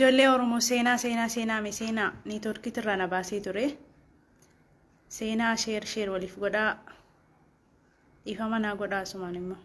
Jollee Oromoo seenaa ni turkit irraa na baasee ture. Seenaa sheer waliif godhaa dhiifama naa godhaa asumaan immoo.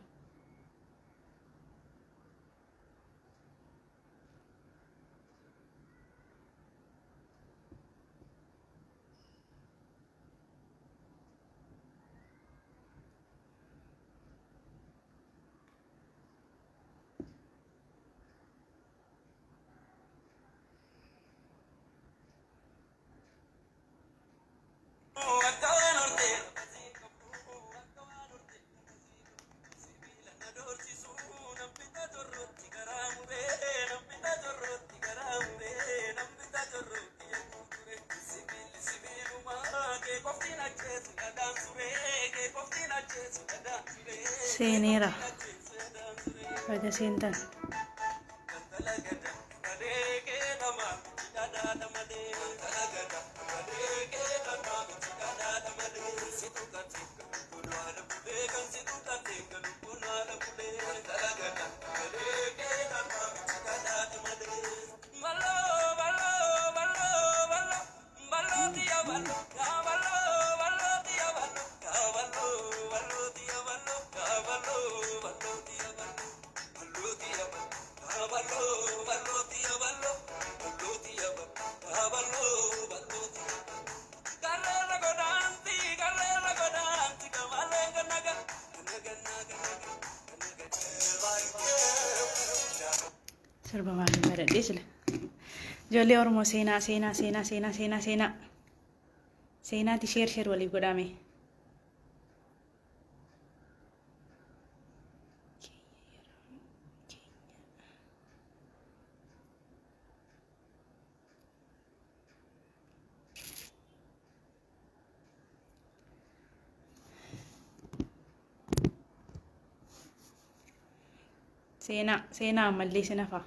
Seeneera baga seentan. Serba maaliin baradhee sila. Jollee Oromoo seenaati sheer waliif godhame. Seenaa ammallee sinafa.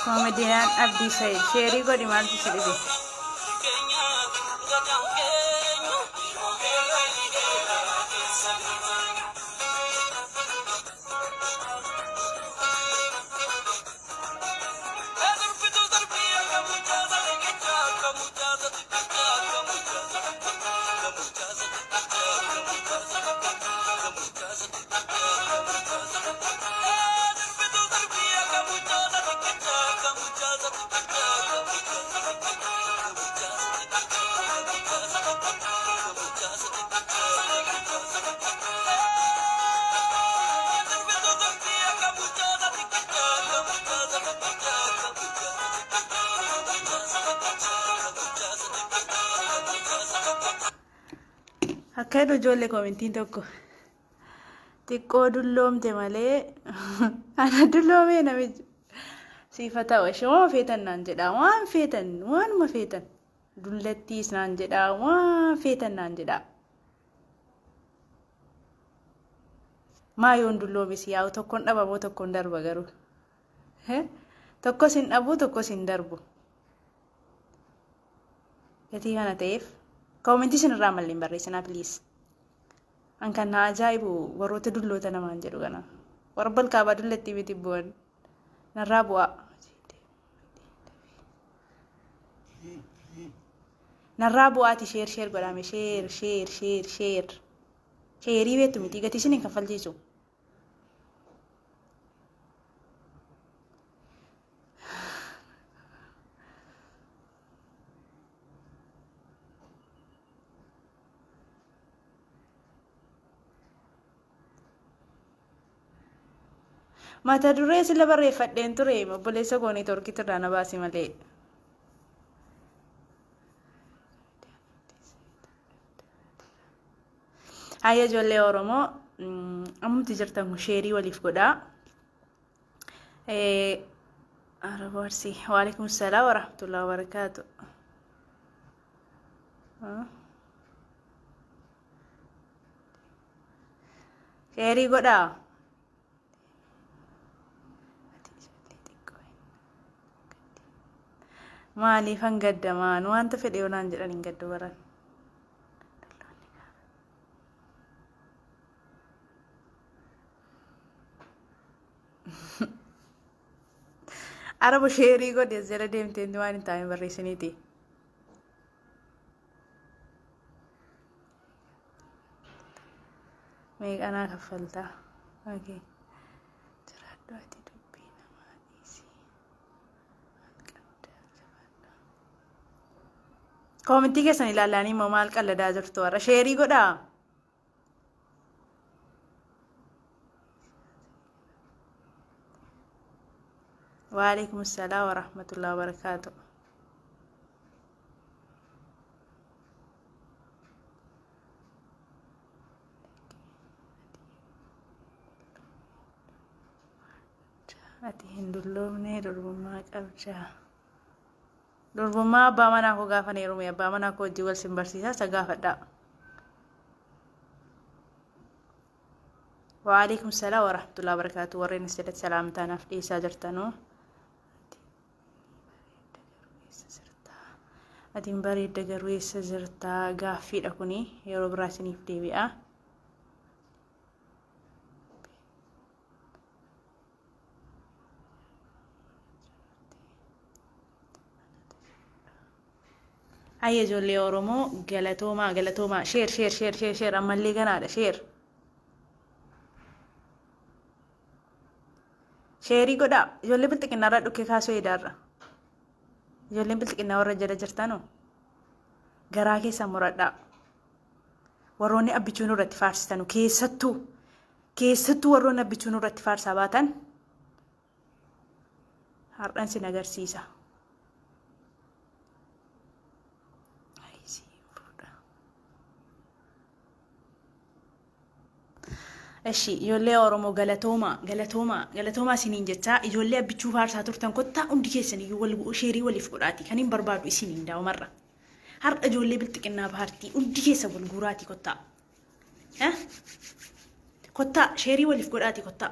Komedian Abdi Said Sherry godi maaltu sidhibe. Akkana ijoollee komintiin tokko xiqqoo dulloomte malee ana dulloomee namichi siifa ta'u shoo feetan naan jedha waan feetan waanuma feetan dullattiis naan jedha waan feetan naan jedha maayoon dulloomis yaa'u tokkoon dhabamoo tokkoon darba garuu tokko sin dhabu tokko sin darbu gatii kana ta'eef koomentii isinirraa malleen barreessinaa please. An kan na ajaa'ibu warroota dulloota namaan jedhu kana warra balkaabaa dullatti biti bu'an narraa bu'aa. Narraa bu'aati sheer godhame sheerii beektu miti gatii isin hin kaffalchiisu. Mata duree sila barreeffadheen ture obboleessa goonii torkitirraa na baasi malee. Hayya ijoollee Oromoo ammatti jirtan kun sheerii waliif godhaa. Araboorsi waalaikum salaam wa rahmatullahi wa barakaatu. Sheerii godhaa. Maaliif hangaddamaan wanta fedhe onaan jedhan hin gaddu baran. Arabo sheerii godhe jala deemteen waan hin taane barreessiniiti. Meeqanaa kaffaltaa? Okay. Jiraadhu ati dubbii namaa dhiisii. Koomentii keessan ilaalanii immoo maal qalladaa jirtu warra sheerii godhaa. وعليكم السلام ورحمة الله وبركاته. أتي هندلومني دربما كابجا دربما بامنا كو غافني رومي بامنا كو جوال سمبرسيسا سغافدا. وعليكم السلام ورحمة الله وبركاته. ورين سيدت سلامتنا في ساجرتنو atiin bareedda garuu eessa jirtaa gaaffiidha kuni yeroo biraa isiniif deebi'a. Hayya ijoollee Oromoo galatoomaa sheer ammallee ganaadha sheerii godhaa ijoollee bilxiqinnaarraa dhukkee kaasuu edaarra. Ijoolleen bilxiqinnaa warra jala jirtanoo garaa keessan muradhaa. Warroonni abbichuun irratti faarsitanu keessattuu warroonni abbichuun irratti faarsaa baatan har'an sin agarsiisa. Eshi ijoollee Oromoo galatoomaa isiniin jechaa ijoollee abbichuu faarsaa turtan kottaa hundi keessan iyyuu wal sheerii waliif godhaati kan hin barbaadu isiniin daawamarra. Har'a ijoollee bilxiqinnaa paartii hundi keessa wal guuraati kottaa. Kottaa sheerii waliif godhaati kottaa.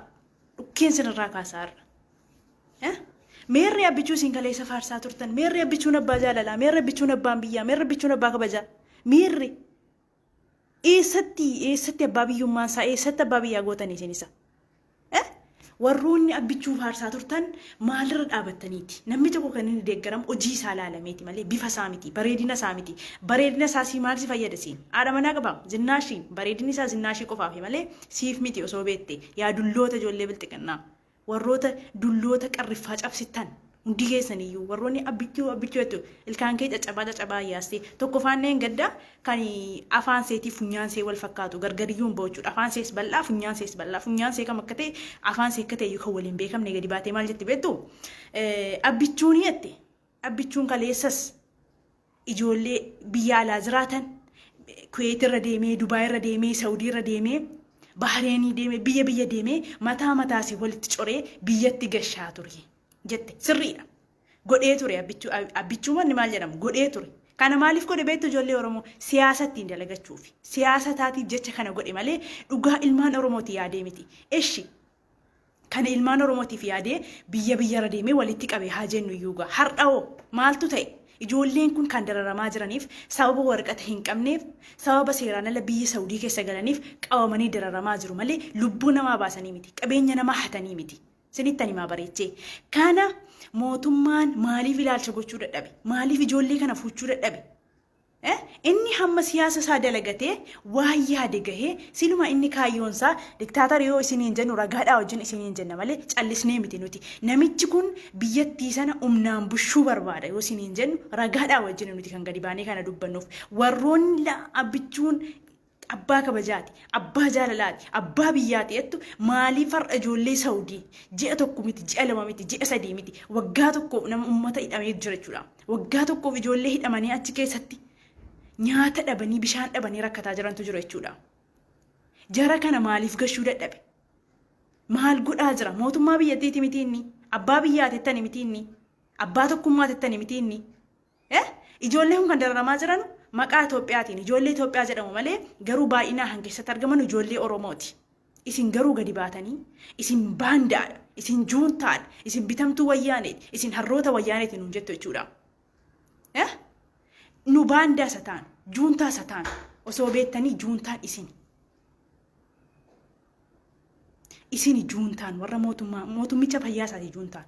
Dhukkeen sinirraa kaasaa har'a. Meerri abbichuu isin kaleessa faarsaa turtan meerri abbichuun abbaa jaalalaa meerri abbichuun abbaan biyyaa meerri abbichuun abbaa kabajaa meerri. Eessatti abbaa biyyummaan isaa eessatti abbaa biyyaa gootanii isinisa. Warroonni abbichuu faarsaa turtan maalirra dhaabattaniiti. Namni tokko kan inni deeggaramu hojii isaa ilaalameeti malee bifa isaa miti bareedina isaa miti. Bareedina isaa si maal si fayyada siin? Haadha manaa qabaa zinnaashiin bareedinni isaa zinnaashii qofaaf malee siif miti osoo beekte yaa dulloota ijoollee bilxiqinnaa warroota dulloota qarriffaa cabsitan. Hundi keessaniyyuu warroonni abbichuu jettu ilkaan kee caccabaa yaaste tokko faanneen gaddaa kan afaan seetii funyaan see wal fakkaatu gargariyyuun boochuudha. Afaan sees bal'aa funyaan see kam akka ta'e afaan see akka ta'e kan waliin beekamne gadi baatee maal jetti beektu abbichuun jette abbichuun kaleessas ijoollee biyya alaa jiraatan Kuwait irra deemee Dubaay irra deemee Saudii irra deemee Bahreenii deemee biyya deemee mataa walitti coree biyyatti gashaa ture. Jette sirriidha. Godhee ture abbichuu wanni maal jedhamu godhee ture. Kana maaliif godhe beektu ijoollee Oromoo siyaasattiin dalagachuufi. Siyaasataatiif jecha kana godhe malee dhugaa ilmaan Oromooti yaadee miti. Eshi Kana ilmaan Oromootiif yaadee biyya deemee walitti qabee haa jennu iyyuu har'aoo maaltu ta'e? Ijoolleen kun kan dararamaa jiraniif sababa waraqata hin qabneef sababa seeraan ala biyya Saudii keessa galaniif qabamanii dararamaa jiru malee lubbuu namaa baasanii miti, qabeenya namaa hatanii miti. Sinitti himaa bareechee. Kana mootummaan maaliif ilaalcha gochuu dadhabe? Maaliif ijoollee kana fuuchuu dadhabe? Inni hamma siyaasa isaa dalagatee waa yaade gahee siluma inni kaayyoonsaa diktaatara yoo isiniin jennu ragaadhaa wajjin isiniin jenna malee callisnee miti nuti. Namichi kun biyyattii sana humnaan bushuu barbaada yoo isiniin jennu ragaadhaa wajjin nuti kan gadi baanee kana dubbannuuf. Warroonni abbichuun abbaa kabajaati, abbaa jaalalaati, abbaa biyyaati jettu maaliif har'a ijoollee Saudii ji'a tokko miti, ji'a lama miti, ji'a sadii miti, waggaa tokkoof nama uummata hidhamee jira jechuudha. Waggaa tokkoof ijoollee hidhamanii achi keessatti nyaata dhabanii bishaan dhabanii rakkataa jirantu jiru jechuudha. Jara kana maaliif gashuu dadhabe? Maal godhaa jira? Mootummaa biyyattiiti miti inni, abbaa biyyaati jettani miti inni, abbaa tokkummaa jettani miti inni. Ijoollee kun kan dararamaa jiran maqaa Itoophiyaatiin ijoollee Itoophiyaa jedhamu malee garuu baay'inaan keessatti argaman ijoollee Oromooti. Isin garuu gadi baatanii isin baandaadha, isin juuntaadha, isin bitamtuu wayyaaneeti, isin harroota wayyaaneeti nuun jettu jechuudha. Nu baandaa sataan, juuntaa sataan osoo beektanii juuntaan isin. Isin juuntaan warra mootummicha fayyaasaati juuntaan.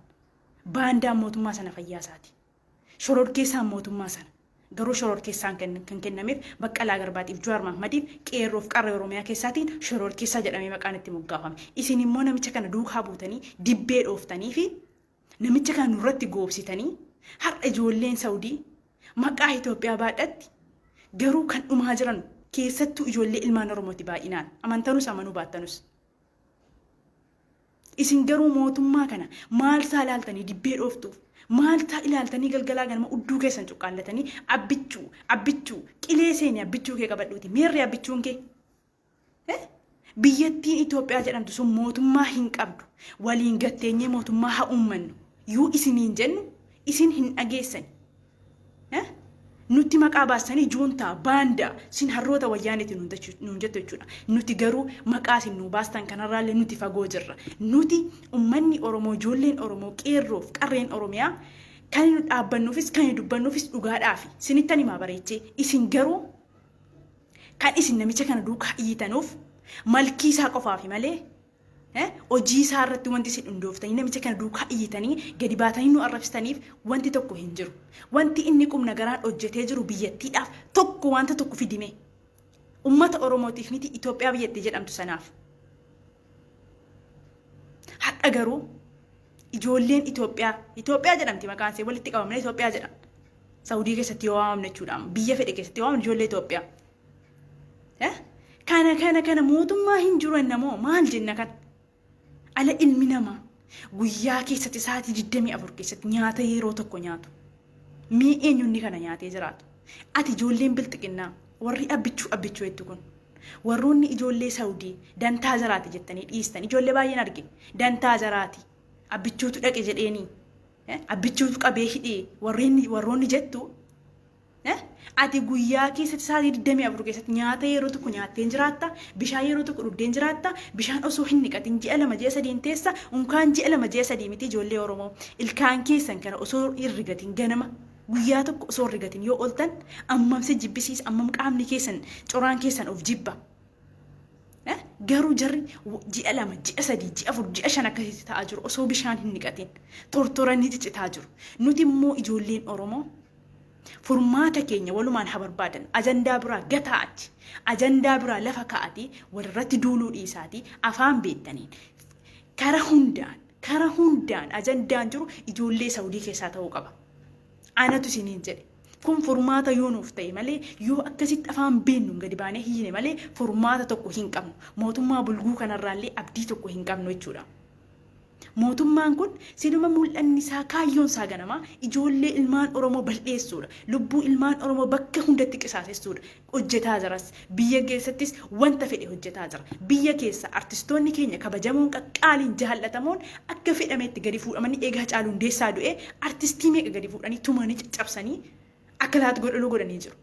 Baandaan mootummaa sana fayyaasaati. Shororkeessaan mootummaa sana. Garuu shororkeessaan kan kennameef Baqqalaa Garbaatiif Jawaar Mahmadiif qeerroof qarree Oromiyaa keessaatiin shororkeessaa jedhamee maqaan itti moggaafame. Isin immoo namicha kana duukaa buutanii dibbee dhooftanii fi namicha kana nurratti goobsitanii har'a ijoolleen Saudii maqaa Itoophiyaa baadhatti garuu kan dhumaa jiran keessattuu ijoollee ilmaan Oromooti baay'inaan amantanus amanuu baattanus. Isin garuu mootummaa kana maal isaa ilaaltanii dibbee dhooftuuf? Maaltaa ilaaltanii galgalaa ganama udduu keessan cuqqaallatanii abbichuu qilee seenii abbichuu kee qabadhuuti meerri abbichuun kee biyyattiin Itoophiyaa jedhamtu sun mootummaa hin qabdu waliin gatteenyee mootummaa haa uummannu yoo isiniin jennu isin hin dhageessan nuti maqaa baasanii juuntaa baandaa sin harroota wayyaaneeti nuun jettu jechuudha. Nuti garuu maqaa sin nuu baastan kanarraallee nuti fagoo jirra. Nuti uummanni Oromoo ijoolleen Oromoo qeerroof qarreen Oromiyaa kan nu dhaabbannuufis kan nu dubbannuufis dhugaadhaafi sinittan himaa bareechee isin garuu kan isin namicha kana duukaa iyyitanuuf malkii isaa qofaafi malee hojii isaa irratti wanti isin hundooftanii namicha kana duukaa iyyitanii gadi baatanii nu arrabsitaniif wanti tokko hin jiru. Wanti inni qubna garaan hojjetee jiru biyyattiidhaaf tokko wanta tokko fidime. Uummata Oromootiif miti Itoophiyaa biyyattii jedhamtu sanaaf. Har'a garuu ijoolleen Itoophiyaa jedhamti maqaan ishee walitti qabamne Itoophiyaa jedhan. Saudii keessatti yoo waamamne jechuudha. Biyya fedhe keessatti yoo waamamne ijoollee Itoophiyaa. Kana mootummaa hin jiru ennamoo maal jenna kana? Ala ilmi namaa guyyaa keessatti sa'aatii 24 keessatti nyaata yeroo tokko nyaatu. Mee eenyuun kana nyaatee jiraatu? Ati ijoolleen bilxiqinnaa warri abbichuu jettu kun warroonni ijoollee Saudii dantaa jaraati jettanii dhiistan ijoollee baay'een arge dantaa jaraati abbichuutu dhaqe jedheeni abbichuutu qabee hidhee warroonni jettu ati guyyaa keessatti sa'aatii 24 keessatti nyaata yeroo tokko nyaattee jiraatta, bishaan yeroo tokko dhugdee jiraatta, bishaan osoo hin dhiqatin ji'a 2 ji'a 3 teessa, unkaan ji'a 2 ji'a 3 miti ijoollee Oromoo ilkaan keessan kana osoo hin rigatin ganama guyyaa tokko osoo hin rigatin yoo oltan ammam si jibbisiisa ammam qaamni keessan coraan keessan of jibba. Garuu jarri ji'a 2 ji'a 3 ji'a 4 ji'a 5 akkasitti ta'aa jiru osoo bishaan hin dhiqatin tortoranii ciccitaa jiru. Nuti immoo ijoolleen Oromoo furmaata keenya walumaan haa barbaadan ajandaa biraa gataati ajandaa biraa lafa kaa'ati walirratti duuluu dhiisaati afaan beektaniin kara hundaan ajandaan jiru ijoollee Saudii keessaa ta'uu qaba. Anatu isiniin jedhe kun furmaata yoo nuuf ta'e malee yoo akkasitti afaan beennu gadi baanee hiine malee furmaata tokko hin qabnu mootummaa bulguu kanarraallee abdii tokko hin qabnu jechuudha. Mootummaan kun sinuma mul'anni isaa kaayyoon isaa ganamaa ijoollee ilmaan Oromoo bal'eessuudha. Lubbuu ilmaan Oromoo bakka hundatti qisaasessuudha. Hojjetaa jiras biyya keessattis wanta fedhe hojjetaa jira. Biyya keessa artistoonni keenya kabajamoon qaqqaaliin jaallatamoon akka fedhameetti gadi fuudhamanii eegaa Haacaaluu Hundeessaa du'ee artistii meeqa gadi fuudhanii tumanii caccabsanii akka laatu godhanii jiru.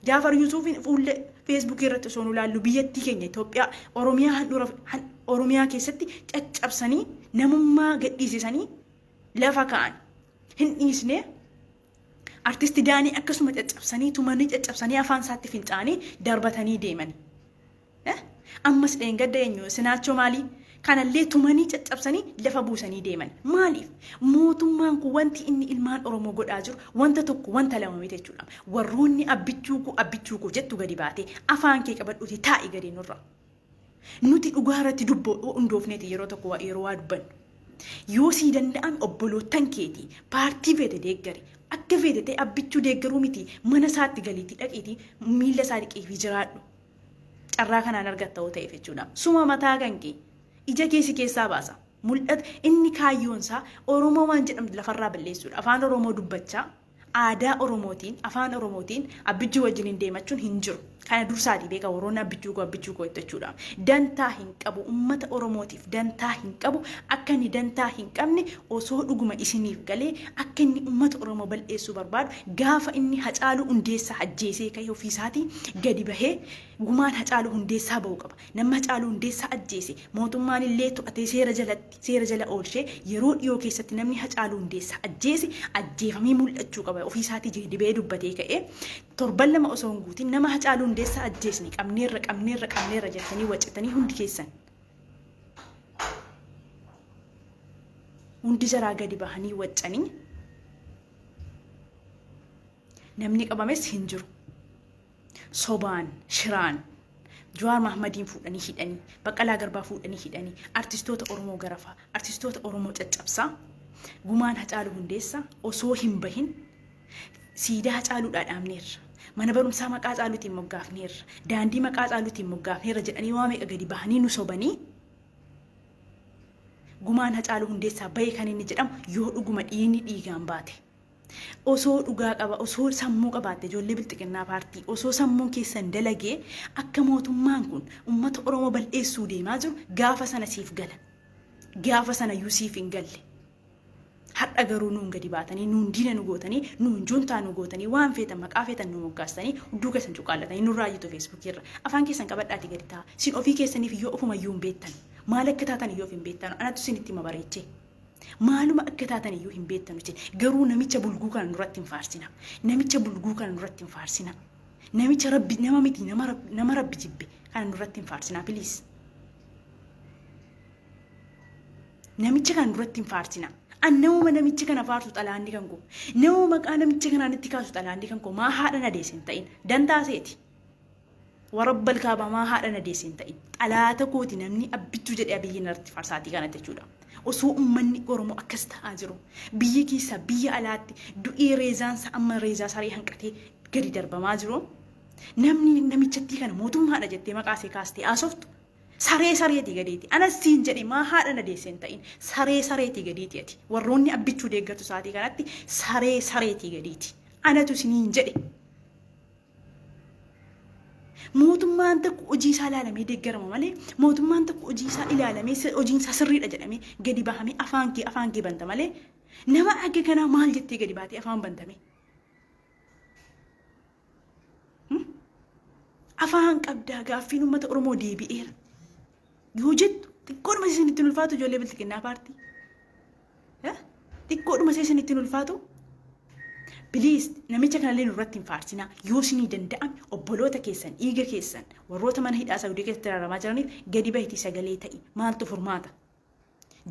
Jaafar Yuusufiin fuullee Facebook irratti osoo nu ilaallu biyyattii keenya Itoophiyaa Oromiyaa Oromiyaa keessatti caccabsanii namummaa gadhiisisanii lafa ka'an. Hin dhiisne artisti Daanii akkasuma caccabsanii tumanii caccabsanii afaan isaatti fincaanii darbatanii deeman. Ammas dheengadda eenyu sinaachoo maalii kanallee tumanii caccabsanii lafa buusanii deeman. Maaliif? Mootummaan kun wanti inni ilmaan Oromoo godhaa jiru wanta tokko wanta lama miti jechuudha. Warroonni abbichuu koo jettu gadi baatee afaan kee qabadhuuti taa'i gadi nurra. Nuti dhugaarratti hundoofneeti yeroo tokko yeroo waa dubbannu. Yoo sii danda'ame obbolootan keetii paartii feete deeggari. Akka feete ta'e abbichuu deeggaruu miti mana isaatti galiitii dhaqiitii miila isaa dhiqee fi jiraadhu. Carraa kanaan argatta ta'eef jechuudha. Suma mataa kan kee ija keessi keessaa baasa. Mul'ata inni kaayyoonsaa Oromoo waan jedhamtu lafarraa balleessuudha. Afaan Oromoo dubbachaa aadaa Oromootiin afaan Oromootiin abbichuu wajjin deemachuun hin jiru. Kana dursaati beeka warroonni abbichuu koo jechuudha. Dantaa hin qabu uummata Oromootiif dantaa hin qabu akka inni dantaa hin qabne osoo dhuguma isiniif galee akka inni uummata Oromoo bal'eessuu barbaadu gaafa inni Hacaaluu Hundeessaa ajjeesee ka'e ofiisaatii gadi bahee gumaan Hacaaluu Hundeessaa ba'uu qaba. Nama Hacaaluu Hundeessaa ajjeese mootummaan illee to'atee seera jala oolchee yeroo dhiyoo keessatti namni Hacaaluu Hundeessaa ajjeese ajjeefamee mul'achuu qaba. Ofiisaatii gadi bahee dubbatee ka'e torban lama osoo hin guutin nama Hacaaluu Hundeessaa ajjeesni qabneerra jettanii waccitanii hundi keessan. Hundi jaraa gadi bahanii waccanii namni qabames hin jiru. Sobaan, shiraan, Jawaar Mahmadiin fuudhanii hidhanii, Baqqalaa Garbaa fuudhanii hidhanii, artistoota Oromoo garafaa, artistoota Oromoo caccabsaa, gumaan Hacaaluu Hundeessaa osoo hin bahin siidaa Hacaaluudhaa dhaabneerra. Mana barumsaa maqaa Hacaaluutiin moggaafneerra. Daandii maqaa Hacaaluutiin moggaafneerra jedhanii waa meeqa gadi bahanii nu sobanii gumaan Hacaaluu Hundeessaa bahee kan inni jedhamu yoo dhuguma dhiigni dhiigaan baate. Osoo dhugaa qaba, osoo sammuu qabaatte ijoollee bilxiqinnaa paartii, osoo sammuun keessan dalagee akka mootummaan kun uummata Oromoo bal'eessuu deemaa jiru gaafa sana siif gala. Gaafa sana iyyuu siif hin galle. Har'a garuu nuun gadi baatanii, nuun diina nu gootanii, nuun juntaa nu gootanii, waan feetan maqaa feetan nu moggaastanii, hudduu keessan cuqaallatanii nurraa jirtu feesbuukii irra. Afaan keessan qabadhaatii gadi ta'a. Sin ofii keessaniif iyyoo ofuma iyyuu hin beektan. Maal akka taatan iyyoo hin beektan. Anatu sinitti hima bareechee. Maaluma akka taatan iyyuu hin beektan jechuudha. Garuu namicha bulguu kana nurratti hin faarsina. Namicha bulguu kana nurratti hin faarsina. Namicha rabbi nama miti nama rabbi jibbe kana nurratti hin faarsina please. Namicha kana nurratti hin faarsina. Annama namicha kana faarsu xalaanni kan koo. Nama maqaa namicha kanaan itti kaasu xalaanni kan koo maa haadha na deessin ta'in dantaa seeti. Warabbal kaabaa maa haadha na deessin ta'in xalaata kooti namni abbichuu jedhee abiyyi narratti faarsaatii kana jechuudha. Osoo uummanni Oromoo akkas ta'aa jiru biyya keessa biyya alaatti du'ee reezaansa amma reezaa saree hanqatee gadi darbamaa jiru. Namni namichatti kana mootummaadha jettee maqaa see kaastee haasoftu. Sareetii gadiiti. Anas siin jedhe maa haadha na deessin ta'in sareetii gadiiti ati. Warroonni abbichuu deeggartu saatii kanatti sareetii gadiiti. Anatu siniin jedhe. Mootummaan tokko hojii isaa ilaalamee deeggarama malee mootummaan tokko hojii isaa ilaalamee hojiin isaa sirriidha jedhamee gadi bahamee afaan kee banta malee nama akka kanaa maal jettee gadi baatee afaan bantame. Afaan qabdaa gaaffiin uummata Oromoo deebi'eera. Yoo jettu xiqqoodhuma isinitti ulfaatu ijoollee bilxiqinnaa paartii. Xiqqoodhuma isinitti ulfaatu. Please namicha kanallee nurratti hin faarsinaa. Yoo isinii danda'ame obboloota keessan dhiiga keessan warroota mana hidhaa Saawudii keessatti dararamaa jiraniif gadi bahitii sagalee ta'i. Maaltu furmaata?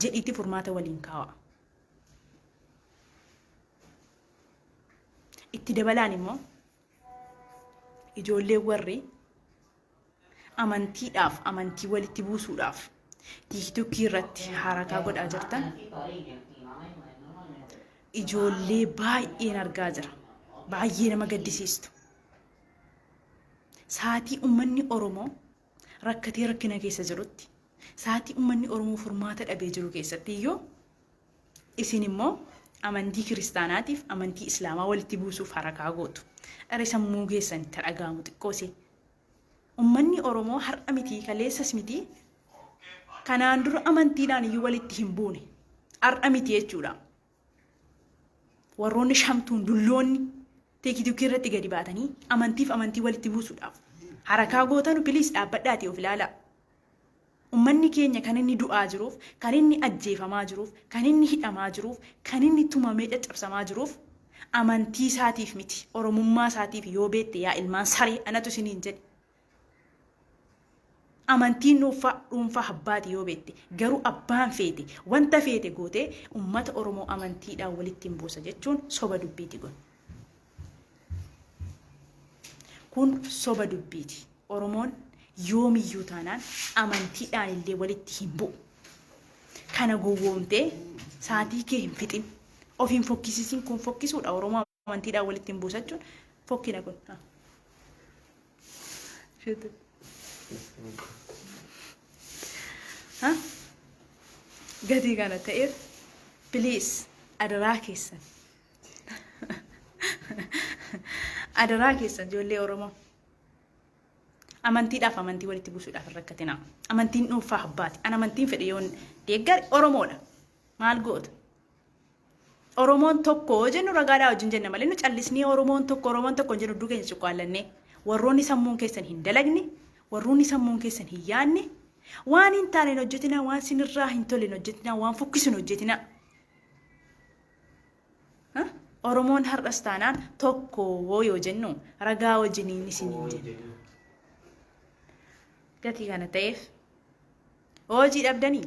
Jedhiitti furmaata waliin kaawaa. Itti dabalaan immoo ijoollee warri amantiidhaaf amantii walitti buusuudhaaf tiiktookii irratti harakaa godhaa jirtan ijoollee baay'een argaa jira. Baay'ee nama gaddisiistu. Saatii uummanni Oromoo rakkatee rakkina keessa jirutti, saatii uummanni Oromoo furmaata dhabee jiru keessatti iyyuu isin immoo amantii kiristaanaatiif amantii islaamaa walitti buusuuf harakaa gootu. Dhala sammuu keessan itti dhagaamu xiqqoose. Uummanni Oromoo har'a miti kaleessas miti kanaan dura amantiidhaan iyyuu walitti hin buune. Har'a miti jechuudha. Warroonni shamtuun dulloonni tiiktookii irratti gadi baatanii amantiif amantii walitti buusuudhaaf harakaa gootanu biliis dhaabbadhaatii of ilaalaa. Ummanni keenya kan inni du'aa jiruuf, kan inni ajjeefamaa jiruuf, kan inni hidhamaa jiruuf, kan inni tumamee caccabsamaa jiruuf amantii isaatiif miti. Oromummaa isaatiif yoo beekte yaa ilmaan saree anatu isiniin jedhe. Amantiin dhuunfaa abbaati yoo beekte garuu abbaan feete wanta feete gootee ummata Oromoo amantiidhaan walitti hin buusa jechuun soba dubbiiti kun. Kun soba dubbiiti. Oromoon yoomiyyuu taanaan amantiidhaan illee walitti hin bu'u. Kana gowwoomtee saatii kee hin fixin. Of hin fokkisiisin kun fokkisuudha. Oromoo amantiidhaan walitti hin buusachuun fokkina kun. Gatii kana ta'eef please adaraa keessan. Adaraa keessan ijoollee Oromoo. Amantiidhaaf amantii walitti buusuudhaaf hin rakkatinaa. Amantiin dhuunfaa abbaati. An amantiin fedhe yoon deeggare Oromoodha. Maal goota? Oromoon tokko jennu ragaadhaa wajjin jenna malee nu callisnee Oromoon tokko jennu hedduu keenya cuqqaallannee warroonni sammuun keessan hin dalagne, warroonni sammuun keessan hin yaadne, waan hin taane hin hojjetinaa, waan sinirraa hin tolle hin hojjetinaa, waan fokkisu hin hojjetinaa. Oromoon har'as taanaan tokko yoo jennu ragaa wajjiniin isiniin jenna. Gatii kana ta'eef hojii dhabdanii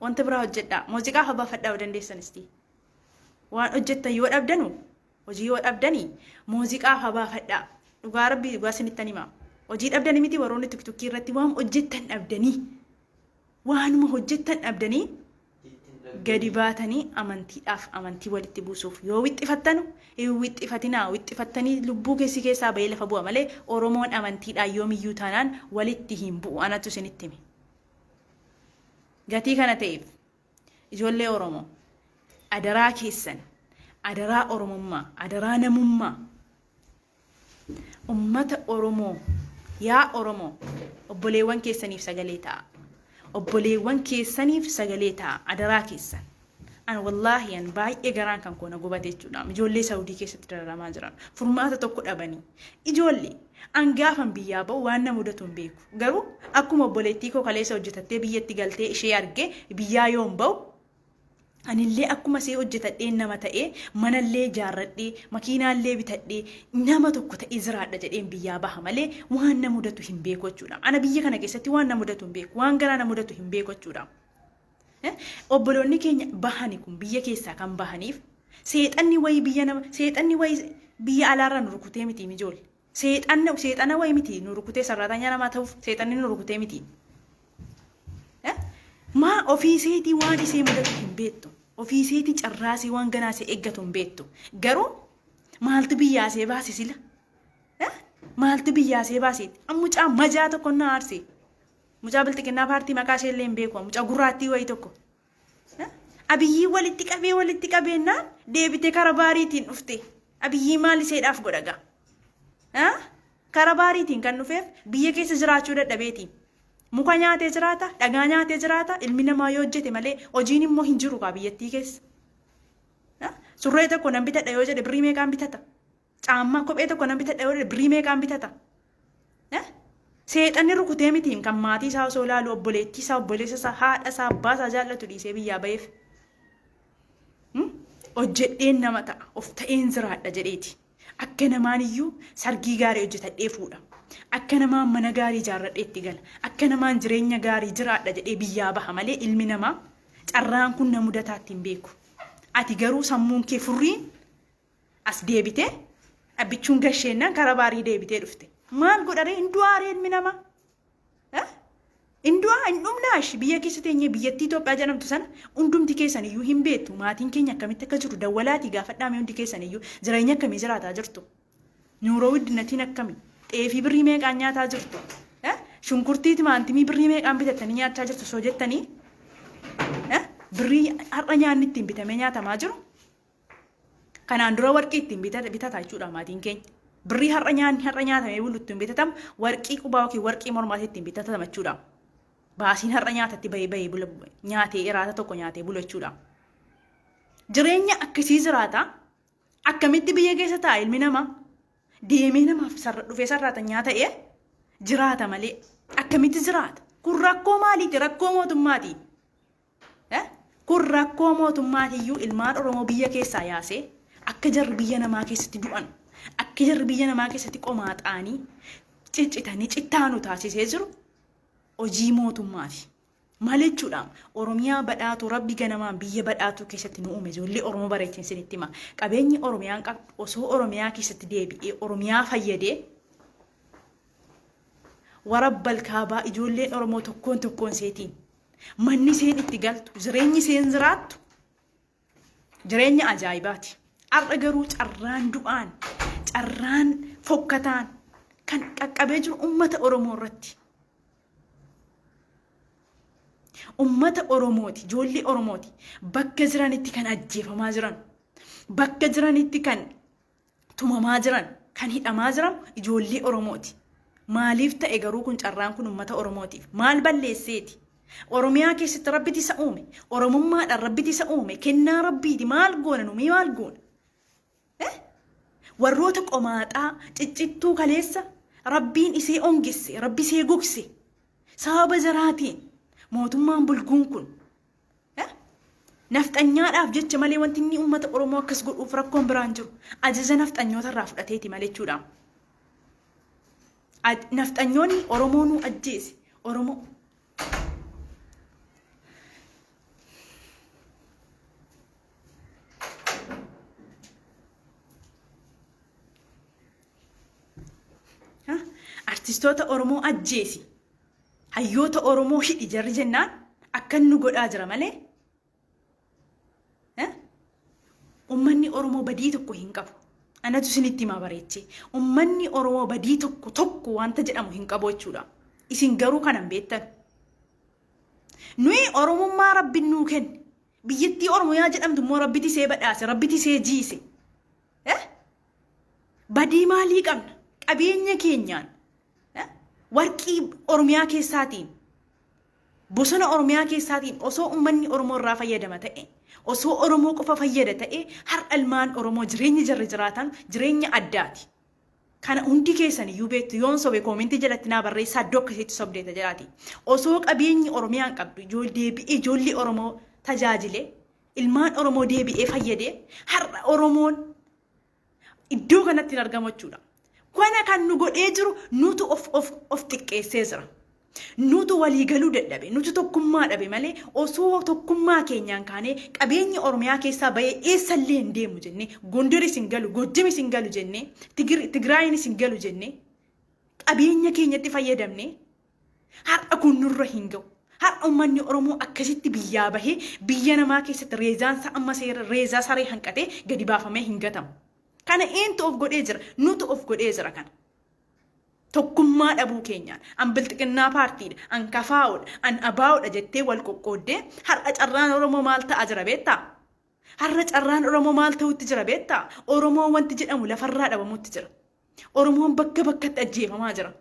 wanta biraa hojjedhaa. Muuziqaa habaafadhaa dandeessanisti. Waan hojjettan yoo dhabdanu hojii yoo dhabdanii muuziqaa habaafadhaa. Dhugaa rabbii dhugaa sinittan himaa. Hojii dhabdanii miti warroonni tiktookii irratti waan hojjettan dhabdanii waanuma hojjettan dhabdanii gadi baatanii amantiidhaaf amantii walitti buusuuf yoo wixxifattanu wixxifatinaa wixxifattanii lubbuu keessaa bahee lafa bu'a malee Oromoon amantiidhaan yoomiyyuu taanaan walitti hin bu'u. Anatu isinitti hime. Gatii kana ta'eef ijoollee Oromoo adaraa keessan, adaraa Oromummaa, adaraa namummaa ummata Oromoo yaa Oromoo obboleewwan keessaniif sagalee ta'a. Obboleewwan keessaniif sagalee ta'a adaraa keessan. An wallaahi an baay'ee garaan kan koona gubate jechuudha. Ijoollee Saudii keessatti dararamaa jiran furmaata tokko dhabanii. Ijoollee an gaafan biyyaa ba'u waan na mudatu hin beeku. Garuu akkuma obboleettii koo kaleessa hojjetattee biyyatti galtee ishee argee biyyaa yoon ba'u anillee akkuma see hojjetadhee nama ta'ee manallee ijaarradhee makiinaallee bitadhee nama tokko ta'ee jiraadha jedheen biyyaa baha malee waan na mudatu hin beeku jechuudha. Ana biyya kana keessatti waan na mudatu hin beeku, waan garaa na mudatu hin beeku jechuudha. Obboloonni keenya bahani kun biyya keessaa kan bahaniif seexanni wayii biyya alaarraa nu rukutee miti ijoollee. Seexana wayii miti nu rukutee sararataa namaa ta'uuf seexanni nu rukutee miti. Maa ofii seetii waan isee mudatu hin beektu. Ofii seetii carraasee waan ganaasee eeggatu hin beektu. Garuu maaltu biyyaasee baase sila? Maaltu biyyaasee baaseeti? Mucaa majaa tokko na aarsee. Mucaa bilxiqinnaa paartii maqaa ishee illee hin beeku. Mucaa gurraattii wayii tokko. Abiyyii walitti qabeennaan deebitee karaa baariitiin dhufte. Abiyyii maal iseedhaaf godhaga? Karaa baariitiin kan dhufeef biyya keessa jiraachuu dadhabeetiin. Muka nyaatee jiraata, dhagaa nyaatee jiraata, ilmi namaa yoo hojjete malee hojiin immoo hin jiru kaa biyyattii keessa. Surree tokko nan bitadha yoo jedhe birrii meeqaan bitata? Caammaa kophee tokko nan bitadha yoo jedhe birrii meeqaan bitata? Seexanni rukutee mitiin kan maatii isaa osoo ilaalu obboleettii isaa, obboleessa isaa, haadha isaa, abbaa isaa jaallatu dhiisee biyyaa ba'eef. Hojjedheen nama ta'a, of ta'een jiraadha jedheeti. Akka namaan iyyuu sargii gaarii hojjetadhee fuudha. Akka namaan mana gaarii ijaarradhee itti gala. Akka namaan jireenya gaarii jiraadha jedhee biyyaa baha malee ilmi namaa carraan kun na mudataatti hin beeku. Ati garuu sammuun kee furriin as deebitee abbichuun gasheennaan karaa baarii deebitee dhufte. Maal godharee hin du'aaree ilmi namaa? Hin du'aa hin dhumnaash biyya keessa teenyee biyyattii Itoophiyaa jedhamtu sana hundumti keessan iyyuu hin beektu. Maatiin keenya akkamitti akka jiru dawwalaatii gaafadhaame hundi keessan iyyuu jireenya akkamii jiraataa jirtu? Nuuroo widdinatiin akkamii? Xeefii birrii meeqaan nyaataa jirtu? Shunkurtii timaantimii birrii meeqaan bitattanii nyaachaa jirtu soo jettanii? Birrii har'a nyaanni ittiin bitamee nyaatamaa jiru? Kanaan dura warqii ittiin bitataa jechuudha maatiin keenya. Birrii har'a nyaatamee bulu ittiin bitatamu warqii qubaa yookiin warqii mormaatti ittiin bitatama jechuudha. Baasiin har'a nyaatatti bahee bula nyaatee iraata tokko nyaatee bulu jechuudha. Jireenya akkasii jiraata. Akkamitti biyya keessa ta'a ilmi namaa? Deemee namaaf dhufee sarraata nyaata'ee jiraata malee akkamitti jiraata? Kun rakkoo maaliiti? Rakkoo mootummaati. Kun rakkoo mootummaatiyyuu ilmaan Oromoo biyya keessaa yaasee akka jarri biyya namaa keessatti du'an, akka jarri biyya namaa keessatti qomaaxaanii ciccitanii cittaanu taasisee jiru hojii mootummaati. Maal jechuudha? Oromiyaa badhaatu rabbi ganamaan biyya badhaatu keessatti nu uume ijoollee Oromoo bareechin sinitti hima. Qabeenyi Oromiyaan qabdu osoo Oromiyaa keessatti deebi'ee Oromiyaa fayyadee warabbal kaabaa ijoolleen Oromoo tokkoon seetiin manni seen itti galtu jireenyi seen jiraattu jireenya ajaa'ibaati. Har'a garuu carraan du'aan carraan fokkataan kan qaqqabee jiru uummata Oromoo irratti. Uummata Oromooti, ijoollee Oromooti bakka jiranitti kan ajjeefamaa jiran, bakka jiranitti kan tumamaa jiran, kan hidhamaa jiran ijoollee Oromooti. Maaliif ta'e garuu kun carraan kun uummata Oromootiif maal balleesseeti? Oromiyaa keessatti rabbiti isa uume, Oromummaadhaan rabbiti isa uume, kennaa rabbiiti. Maal goona numi maal goona? Warroota qomaaxaa ciccittuu kaleessa rabbiin isee ongesse, rabbi isee gogse sababa jaraatiin mootummaan bulguun kun nafxanyaadhaaf jecha malee wanti inni uummata Oromoo akkas godhuuf rakkoon biraan jiru ajaja nafxanyoota irraa fudhateeti malee jechuudha. Nafxanyoonni Oromoo nu ajjeese Oromoo artistoota Oromoo ajjeesi hayyoota Oromoo hidhi jarri jennaan akkan nu godhaa jira malee ummanni Oromoo badii tokko hin qabu. Anatu isinitti himaa bareechee ummanni Oromoo badii tokko wanta jedhamu hin qabu jechuudha. Isin garuu kanan beektan. Nuyi Oromummaa rabbiin nuu kenne biyyattii Oromiyaa jedhamtu immoo rabbiti see badhaase rabbiti see jiise. Badii maalii qabna? Qabeenya keenyaan warqii Oromiyaa keessaatiin bosona Oromiyaa keessaatiin osoo ummanni Oromoo irraa fayyadama ta'e osoo Oromoo qofa fayyada ta'e har'a ilmaan Oromoo jireenya jarri jiraatan jireenya addaati. Kana hundi keessan iyyuu beektu yoon sobe koomentii jalatti naa barreessaa iddoo akkasitti sobdeeta jiraati. Osoo qabeenyi Oromiyaan qabdu ijoollee Oromoo tajaajile ilmaan Oromoo deebi'ee fayyadee har'a Oromoon iddoo kanatti argamu jechuudha. Kana kan nu godhee jiru nutu of xiqqeessee jira. Nutu walii galuu dadhabe, nutu tokkummaa dhabe malee osoo tokkummaa keenyaan kaanee qabeenyi Oromiyaa keessaa bahee eessallee hin deemu jennee Gondaris hin galu, Gojjamis hin galu jennee Tigraayinis hin galu jennee qabeenya keenyatti fayyadamnee har'a kun nurra hin ga'u. Har'a uummanni Oromoo akkasitti biyyaa bahee biyya namaa keessatti reezaa saree hanqatee gadi baafamee hin gatamu. Kana eentu of godhee jira? Nutu of godhee jira kana. Tokkummaa dhabuu keenyaan an bilxiqinnaa paartiidha, an kafaa'uudha, an abaa'uudha jettee wal qoqqooddee har'a carraan Oromoo maal ta'a jira beektaa? Har'a carraan Oromoo maal ta'utti jira beektaa? Oromoo wanti jedhamu lafarraa dhabamutti jira. Oromoon bakka bakkatti ajjeefamaa jira.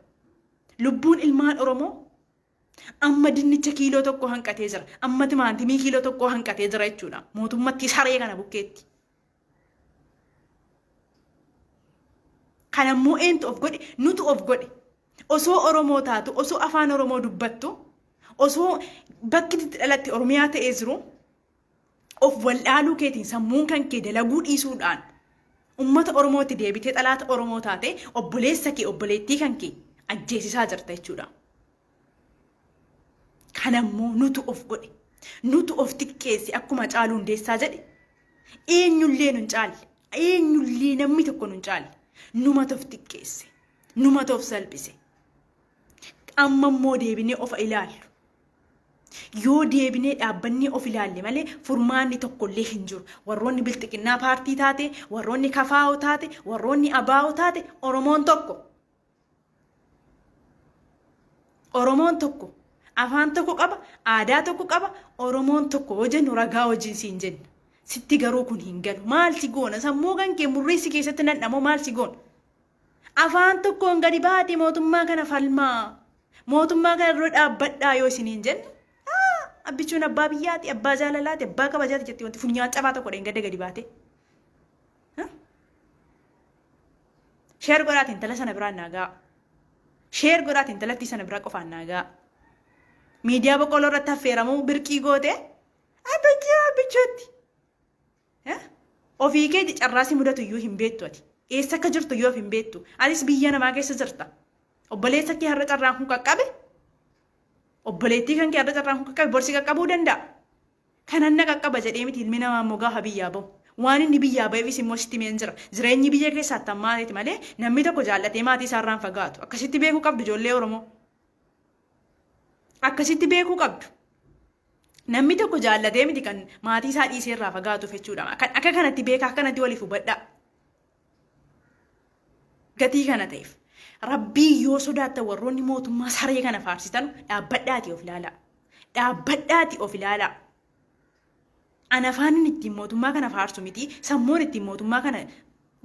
Lubbuun ilmaan Oromoo amma dinnicha kiiloo tokko hanqatee jira. Amma timaatimii kiiloo tokko hanqatee jira jechuudha. Mootummatti saree kana bukkeetti. Kanammoo eentu of godhe? Nutu of godhe. Osoo Oromoo taatu, osoo afaan Oromoo dubbattu, osoo bakki itti dhalatti Oromiyaa ta'ee jiru, of waldhaaluu keetiin sammuun kan kee dalaguu dhiisuudhaan uummata Oromootti deebitee dhalaata Oromoo taate obboleessa kee obboleettii kan kee ajjeesisaa jirta jechuudha. Kanammoo nutu of godhe. Nutu of xiqqeesse akkuma Caaluu Hundeessaa jedhe. Eenyullee nun caalle. Eenyullee namni tokko nun caalle. Numa tof xiqqeesse, numa tof salphise. Amma immoo deebinee of ilaallu. Yoo deebinee dhaabbannee of ilaalle malee furmaanni tokkollee hin jiru. Warroonni bilxiqinnaa paartii taate, warroonni kafaa'oo taate, warroonni abaa'oo taate Oromoon tokko. Oromoon tokko. Afaan tokko qaba, aadaa tokko qaba. Oromoon tokko yoo jennu ragaa wajjin siin jenna. Sitti garuu kun hin galu. Maal si goona? Sammuu kan kee murreessi keessatti nadhamoo maal si goona? Afaan tokkoon gadi baate mootummaa kana falmaa. Mootummaa kana dura dhaabbadhaa yoo isiniin jenna. Abbichuun abbaa biyyaati, abbaa jaalalaati, abbaa kabajaati jettee wanti funyaan cabaa tokko dheengadde gadi baate. Sheer godhaatiin intala sana biraan naagaa. Sheer godhaatiin intalattii sana biraa qofaan naagaa. Miidiyaa boqqolloo irratti affeeramuu birqii goote abbichootti. Ofii keetti carraasii mudatu iyyuu hin beektu ati. Eessa akka jirtu iyyuu hin beektu. Atis biyya namaa keessa jirta. Obboleessa kee har'a carraan kun qaqqabe. Obboleettii kan kee har'a carraan kun qaqqabe borsi qaqqabuu danda'a. Kan anna qaqqaba jedhee miti ilmi namaa immoo gaafa biyyaa bahu. Waan inni biyyaa baheefis immoo sitti meen jira. Jireenyi biyya keessaatti ammaati malee namni tokko jaallatee maatii isaarraan fagaatu. Akkasitti beekuu qabdu ijoollee Oromoo. Akkasitti beekuu qabdu. Namni tokko jaallatee miti kan maatii isaa dhiisee irraa fagaatuuf jechuudha. Akka kanatti beekaa akkanatti waliif hubadhaa. Gatii kana ta'eef rabbii yoo sodaattan warroonni mootummaa saree kana faarsitan dhaabbadhaati of ilaalaa. Dhaabbadhaati of ilaalaa. Ana afaan ittiin mootummaa kana faarsu miti sammuun ittiin mootummaa kana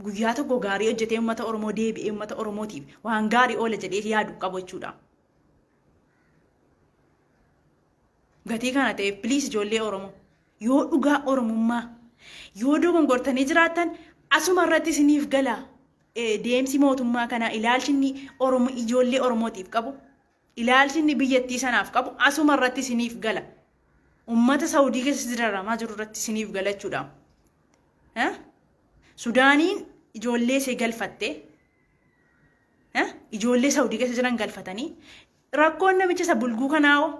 guyyaa tokko gaarii hojjetee uummata Oromoo deebi'ee uummata Oromootiif waan gaarii oola jedhee yaadu qabu jechuudha. Gatii kana ta'eef biliis ijoollee Oromoo yoo dhugaa Oromummaa yoo dogongortanii jiraattan asuma irratti isiniif gala deemsi mootummaa kana ilaalchinni ijoollee Oromootiif qabu ilaalchinni biyyattii sanaaf qabu asuma irratti isiniif gala. Ummata Saudii keessatti dararamaa jiru irratti isiniif galachuudha. Sudaaniin ijoollee ishee galfatte ijoollee Saudii keessa jiran galfatanii rakkoon namicha isa bulguu kanaa'oo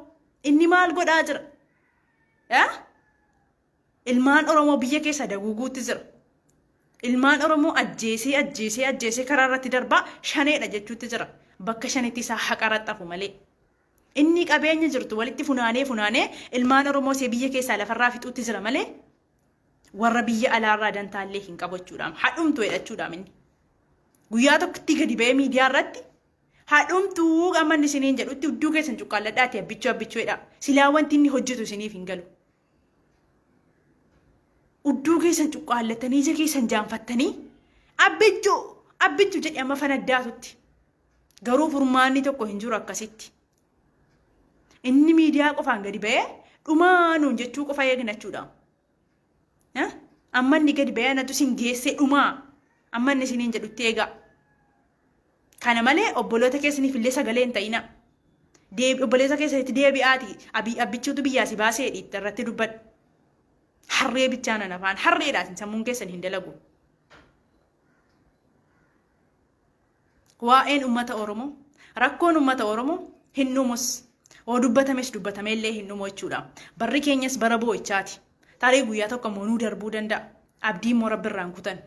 inni maal godhaa jira? Ilmaan Oromoo biyya keessa daguuguutti jira. Ilmaan Oromoo ajjeesee karaa irratti darbaa shaneedha jechuutti jira. Bakka shanitti isaa haqa raxxafu malee. Inni qabeenya jirtu walitti funaanee ilmaan Oromoo see biyya keessaa lafarraa fixuutti jira malee warra biyya alaarraa dantaallee hin qabu jechuudha. Hadhumtu jedhachuudha inni. Guyyaa tokkotti gadi ba'ee miidiyaa irratti hadhumtuu qamanni isiniin jedhutti hudduu keessan cuqqaalladhaati abbichuudha. Silaa wanti inni hojjetu isiniif hin galu. Hudduu keessan cuqqaallatanii ija keessan jaanfattanii abbichuu jedhee amma fanaddaatutti. Garuu furmaanni tokko hin jiru akkasitti. Inni miidiyaa qofaan gadi ba'ee dhumaanuun jechuu qofa eegnachuudha. Amma inni gadi ba'ee anatu sin geessee dhumaa. Amma inni isiniin jedhutti eegaa. Kana malee obboloota keessaniif illee sagalee hin ta'ina. Obboleessa keessatti deebi'aati. Abbichuutu biyyaa si baasee dhiitta irratti dubbadhu. Harree bichaan afaan harreedhaatiin sammuun keessan hin dalagu. Waa'een uummata Oromoo rakkoon uummata Oromoo hin dhumus. Oo dubbatamellee hin dhumu jechuudha. Barri keenyas bara boo'ichaati. Tarii guyyaa tokko immoo nuu darbuu danda'a. Abdii immoo rabbi irraan kutan.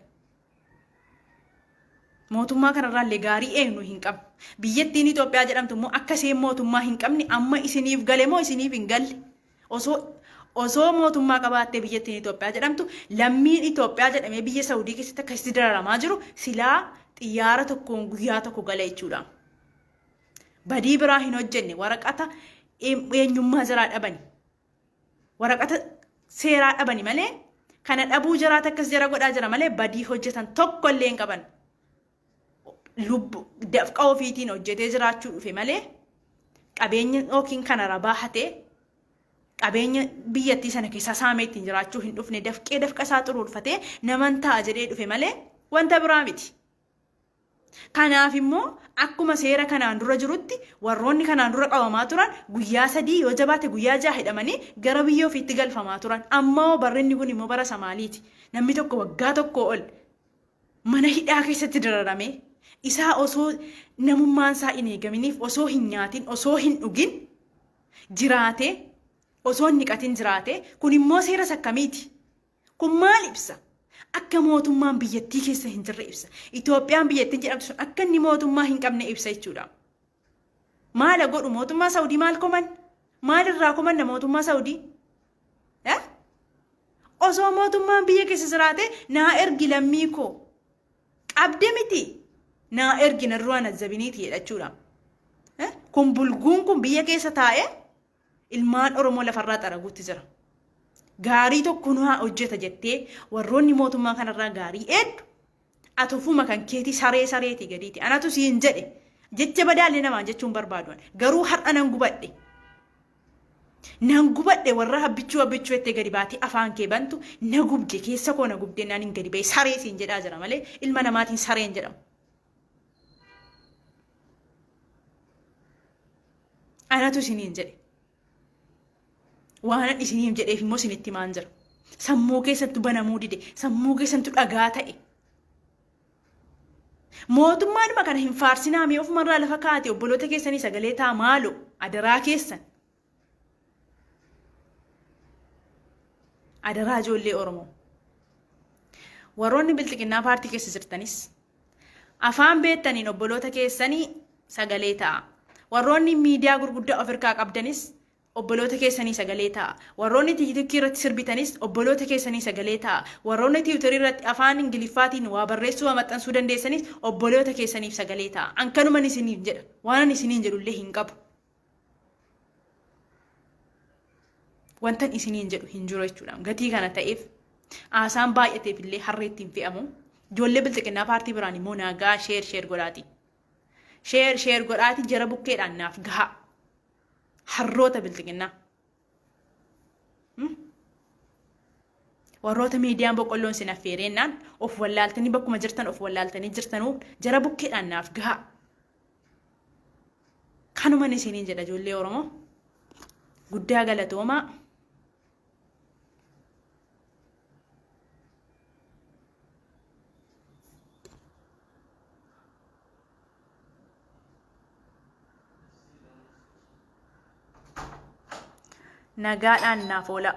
Mootummaa kanarraallee gaarii eegnu hin qabnu. Biyyattiin Itoophiyaa jedhamtu immoo akka isheen mootummaa hin qabne amma isiniif gale moo isiniif hin galle? Osoo mootummaa qabaattee biyyattiin Itoophiyaa jedhamtu lammiin Itoophiyaa jedhamee biyya Saudii keessatti akkasitti dararamaa jiru silaa xiyyaara tokkoon guyyaa tokko gala jechuudha. Badii biraa hin hojjenne waraqata eenyummaa jiraa dhabani. Waraqata seeraa dhabani malee kana dhabuu jiraata akkas jara godhaa jira malee badii hojjetan tokko illee hin qaban. Lubbu dafqa ofiitiin hojjetee jiraachuu dhufe malee qabeenya yookiin kana rabaa hatee qabeenya biyyattii sana keessa saamee ittiin jiraachuu hin dhufne dafqa isaa xuruurfatee naman ta'a jedhee dhufe malee wanta biraa miti. Kanaaf immoo akkuma seera kanaan dura jirutti warroonni kanaan dura qabamaa turan guyyaa 3 yoo jabaate guyyaa 6 hidhamanii gara biyya ofiitti galfamaa turan. Ammoo barrinni kun immoo bara Samaaliiti. Namni tokko waggaa tokko ol mana hidhaa keessatti dararame isaa osoo namummaan isaa hin eegaminiif osoo hin nyaatin osoo hin dhugin jiraate osoo hin niqatin jiraate kun immoo seera sakkamiiti? Kun maal ibsa? Akka mootummaan biyyattii keessa hin jirre ibsa. Itoophiyaan biyyattiin jedhamtu sun akka inni mootummaa hin qabne ibsa jechuudha. Maal godhu mootummaa Saudii maal koman? Maal irraa komanna mootummaa Saudii? Osoo mootummaan biyya keessa jiraate naa ergi lammii koo qabde miti. Naa ergi narraa nazabiniiti jedhachuudha. Kun bulguun kun biyya keessa taa'ee ilmaan Oromoo lafarraa xaraguutti jira. Gaarii tokko nu haa hojjeta jettee warroonni mootummaa kanarraa gaarii eeddu atufuma kan keetii sareetii gadiiti. Anatu siin jedhe jecha badaalee namaan jechuun barbaaduan garuu har'a nan gubadhe warra habbichuu jettee gadi baatee afaan kee bantu na gubde keessa koo na gubde naan hin gadi ba'e saree siin jedhaa jira malee ilma namaatiin sareen jedhamu. Anatu isiniin jedhe Waan isiniif jedheef immoo isinitti himaan jira. Sammuu keessattu banamuu dide, sammuu keessattu dhagaa ta'e. Mootummaadhuma kana hin faarsinaa mee ofumarraa lafa kaate obboloota keessanii sagalee ta'a maaloo adaraa keessan. Adaraa ijoollee Oromoo. Warroonni bilxiqinnaa paartii keessa jirtanis afaan beektaniin obboloota keessanii sagalee ta'a. Warroonni miidiyaa gurguddaa of harkaa qabdanis obboloota keessanii sagalee ta'a. Warroonni tiiktookii irratti sirbitanis obboloota keessanii sagalee ta'a. Warroonni tiwiitarii irratti afaan ingiliffaatiin waa barreessuu maxxansuu dandeessanis obboloota keessaniif sagalee ta'a. Ankanuman isiniif jedha. Waan isiniin jedhullee hin qabu. Wantan isiniin jedhu hin jiru jechuudha. Gatii kana ta'eef aasaan baay'ateef illee harreetti hin fe'amu. Ijoollee bilxiqinnaa paartii biraan immoo nagaa sheer godhaati. Sheer godhaati jara bukkeedhaan naaf gaha. Harroota bilxiqinnaa. Warroota miidiyaan boqqolloon sin affeereennaan of wallaaltanii bakkuma jirtan of wallaaltanii jirtanuu jara bukkeedhaan naaf gaha. Kanuman isiniin jedha ijoollee Oromoo. Guddaa galatoomaa. Nagaadhaan naaf oola.